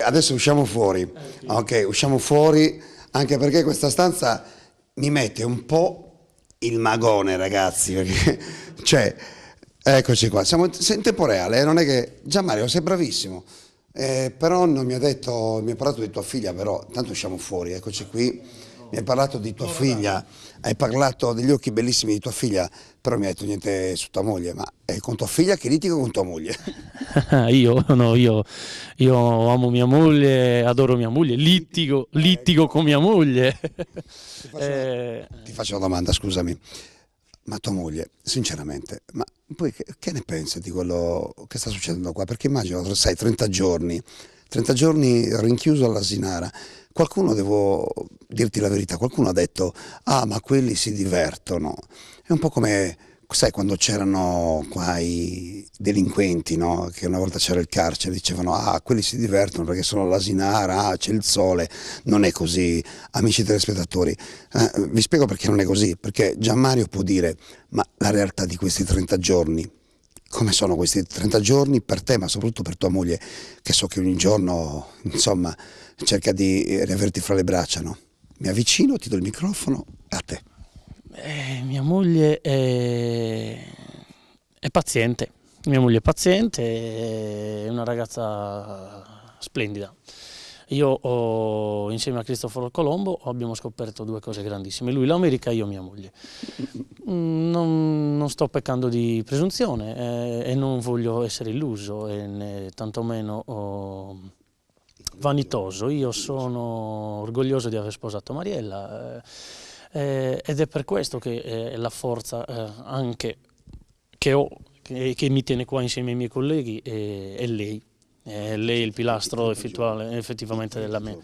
Adesso usciamo fuori, ok, usciamo fuori, anche perché questa stanza mi mette un po' il magone, ragazzi, perché, cioè, eccoci qua, siamo in tempo reale, non è che, Gianmario, sei bravissimo, però non mi ha detto, mi ha parlato di tua figlia, però, tanto usciamo fuori, eccoci qui, mi hai parlato di tua figlia, hai parlato degli occhi bellissimi di tua figlia, però mi hai detto niente su tua moglie, ma è con tua figlia che litigo con tua moglie? Io, no, io amo mia moglie, adoro mia moglie, litigo con mia moglie. Ti faccio una, Eh, ti faccio una domanda, scusami. Ma tua moglie, sinceramente, ma poi che ne pensi di quello che sta succedendo qua? Perché immagino, sai, 30 giorni rinchiuso all'Asinara. Qualcuno, devo dirti la verità, qualcuno ha detto, ah, ma quelli si divertono. È un po' come, sai, quando c'erano qua i delinquenti, no? Che una volta c'era il carcere, dicevano, ah, quelli si divertono perché sono all'Asinara, ah, c'è il sole. Non è così, amici telespettatori. Vi spiego perché non è così, perché Gianmario può dire, ma la realtà di questi 30 giorni, come sono questi 30 giorni per te, ma soprattutto per tua moglie, che so che ogni giorno, insomma, cerca di riaverti fra le braccia, no? Mi avvicino, ti do il microfono, a te. Mia moglie è paziente, mia moglie è paziente, è una ragazza splendida. Insieme a Cristoforo Colombo abbiamo scoperto due cose grandissime, lui l'America e io mia moglie. Non sto peccando di presunzione e non voglio essere illuso e né tantomeno vanitoso. Io sono orgoglioso di aver sposato Mariella ed è per questo che la forza anche che ho, che mi tiene qua insieme ai miei colleghi, è lei. Lei è il pilastro effettivamente della mia.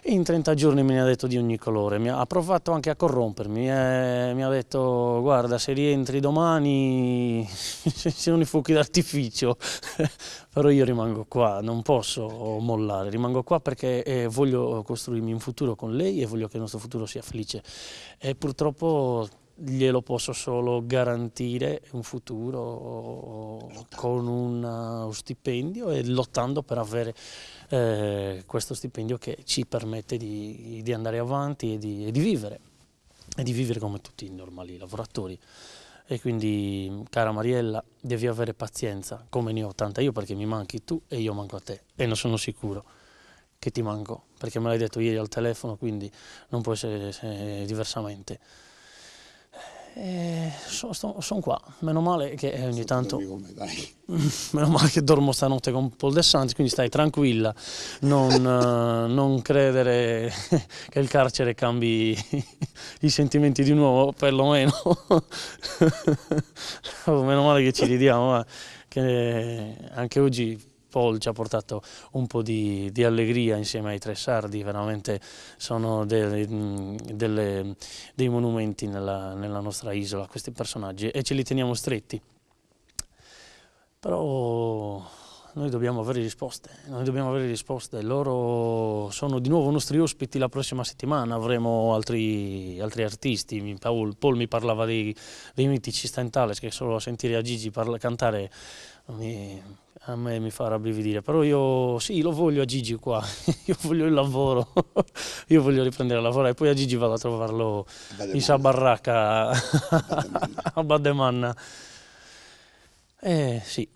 In 30 giorni me ne ha detto di ogni colore, ha provato anche a corrompermi, mi ha detto guarda se rientri domani ci sono i fuochi d'artificio, però io rimango qua, non posso mollare, rimango qua perché voglio costruirmi un futuro con lei e voglio che il nostro futuro sia felice e purtroppo glielo posso solo garantire un futuro con uno stipendio e lottando per avere questo stipendio che ci permette di andare avanti e di vivere come tutti i normali lavoratori. E quindi, cara Mariella, devi avere pazienza, come ne ho tanta io perché mi manchi tu e io manco a te e non sono sicuro che ti manco, perché me l'hai detto ieri al telefono, quindi non può essere diversamente. Sono qua, meno male che ogni tanto, meno male che dormo stanotte con Paul De Santis, quindi stai tranquilla, non credere che il carcere cambi i sentimenti di nuovo, perlomeno, meno male che ci ridiamo, che anche oggi Paul ci ha portato un po' di allegria insieme ai tre sardi, veramente sono dei monumenti nella nostra isola, questi personaggi, e ce li teniamo stretti. Però noi dobbiamo avere risposte, loro sono di nuovo nostri ospiti la prossima settimana, avremo altri artisti, Paul mi parlava dei mitici Stentales, che solo a sentire a Gigi cantare a me mi fa rabbrividire, però io sì, lo voglio a Gigi qua, io voglio il lavoro, io voglio riprendere a lavorare e poi a Gigi vado a trovarlo in sa baracca a Bademanna. Sì.